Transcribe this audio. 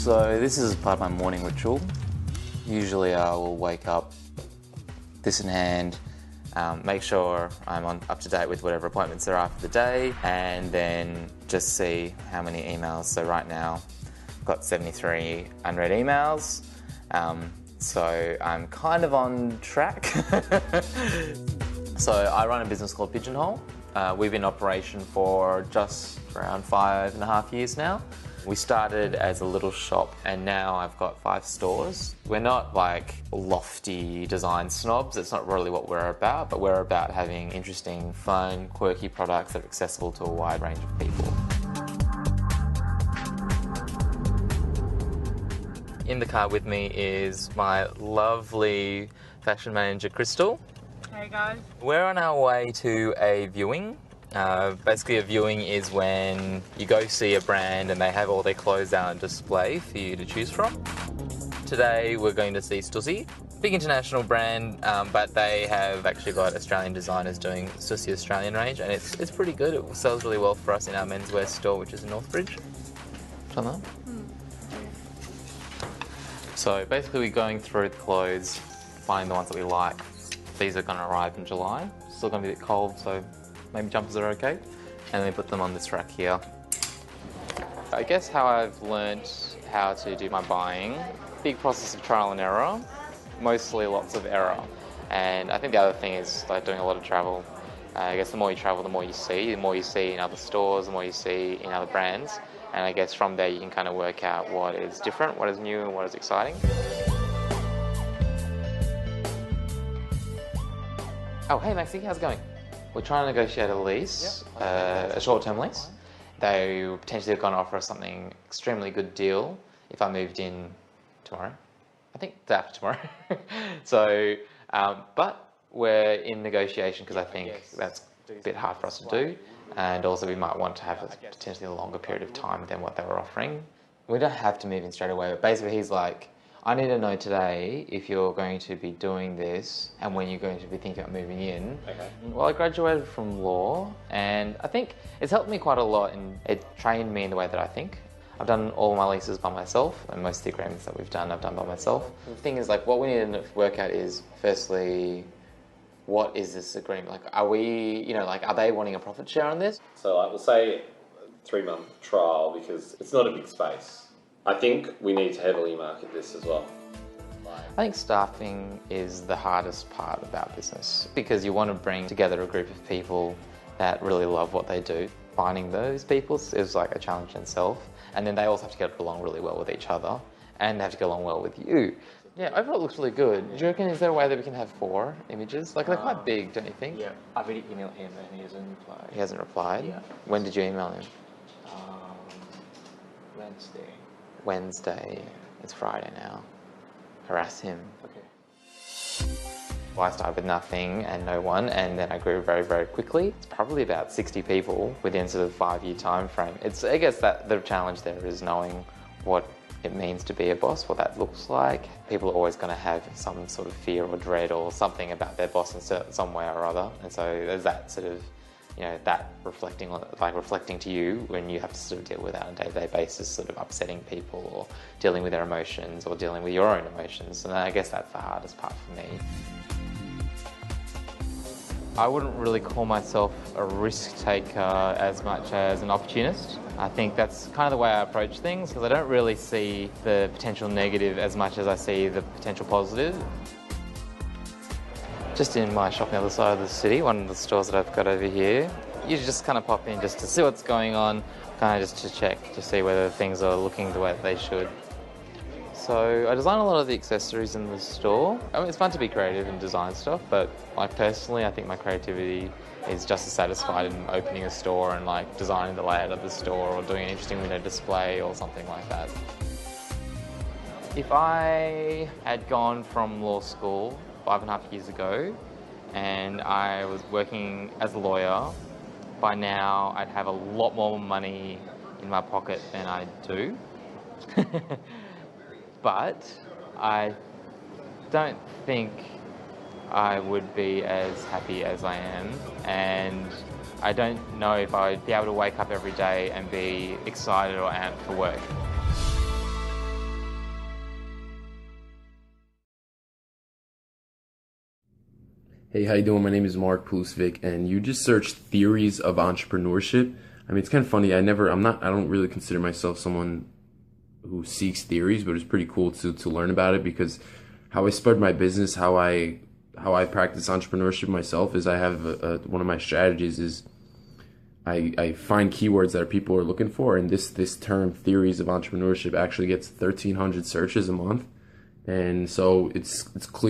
So this is part of my morning ritual. Usually I will wake up, this in hand, make sure I'm up to date with whatever appointments there are for the day, and then just see how many emails. So right now I've got 73 unread emails, so I'm kind of on track. So I run a business called Pigeonhole. We've been in operation for just around 5.5 years now. We started as a little shop and now I've got 5 stores. We're not like lofty design snobs, it's not really what we're about, but we're about having interesting, fun, quirky products that are accessible to a wide range of people. In the car with me is my lovely fashion manager, Crystal. Hey guys. We're on our way to a viewing. Basically a viewing is when you go see a brand and they have all their clothes out on display for you to choose from. Today we're going to see Stussy. Big international brand, but they have actually got Australian designers doing Stussy Australian range, and it's pretty good. It sells really well for us in our menswear store, which is in Northbridge. That? So basically we're going through the clothes, finding the ones that we like. These are going to arrive in July. Still going to be a bit cold, so maybe jumpers are okay. And then we put them on this rack here. I guess how I've learnt how to do my buying, big process of trial and error, mostly lots of error. And I think the other thing is like doing a lot of travel. I guess the more you travel, the more you see in other stores, the more you see in other brands. And I guess from there you can kind of work out what is different, what is new, and what is exciting. Oh, hey Maxie, how's it going? We're trying to negotiate a lease, a short-term lease. They potentially are going to offer us something extremely good deal if I moved in tomorrow. I think it's after tomorrow. So, but we're in negotiation because I think that's a bit hard for us to do. And also we might want to have a potentially a longer period of time than what they were offering. We don't have to move in straight away, but basically he's like, I need to know today if you're going to be doing this and when you're going to be thinking about moving in. Okay. Well, I graduated from law and I think it's helped me quite a lot and it trained me in the way that I think. I've done all my leases by myself and most of the agreements that we've done, I've done by myself. The thing is, like, what we need to work out is, firstly, what is this agreement? Like, are we, you know, like, are they wanting a profit share on this? So like, we'll say 3-month trial because it's not a big space. I think we need to heavily market this as well. I think staffing is the hardest part about business because you want to bring together a group of people that really love what they do. Finding those people is like a challenge in itself, and then they also have to get along really well with each other and they have to get along well with you. Yeah, overall it looks really good. Do you reckon, is there a way that we can have 4 images? Like, they're quite big, don't you think? Yeah, I've already emailed him and he hasn't replied. He hasn't replied? Yeah. When did you email him? Wednesday. Wednesday. It's Friday now. Harass him. Okay. Well, I started with nothing and no one, and then I grew very, very quickly. It's probably about 60 people within sort of 5-year time frame. I guess that the challenge there is knowing what it means to be a boss, what that looks like. People are always going to have some sort of fear or dread or something about their boss in some way or other, and so there's that sort of, you know, that reflecting to you when you have to sort of deal with that on a day-to-day basis, sort of upsetting people or dealing with their emotions or dealing with your own emotions. And I guess that's the hardest part for me. I wouldn't really call myself a risk taker as much as an opportunist. I think that's kind of the way I approach things because I don't really see the potential negative as much as I see the potential positive. Just in my shop on the other side of the city, one of the stores that I've got over here, you just kind of pop in just to see what's going on, kind of just to check, to see whether things are looking the way that they should. So I design a lot of the accessories in the store. I mean, it's fun to be creative and design stuff, but like personally, I think my creativity is just as satisfied in opening a store and like designing the layout of the store or doing an interesting window display or something like that. If I had gone from law school 5.5 years ago and I was working as a lawyer, by now I'd have a lot more money in my pocket than I do. But I don't think I would be as happy as I am, and I don't know if I'd be able to wake up every day and be excited or amped for work. Hey, how you doing? My name is Mark Plusvik, and you just searched theories of entrepreneurship. I mean, it's kind of funny. I don't really consider myself someone who seeks theories, but it's pretty cool to learn about it, because how I spread my business, how I practice entrepreneurship myself is I have one of my strategies is I find keywords that people are looking for, and this term theories of entrepreneurship actually gets 1,300 searches a month, and so it's clear.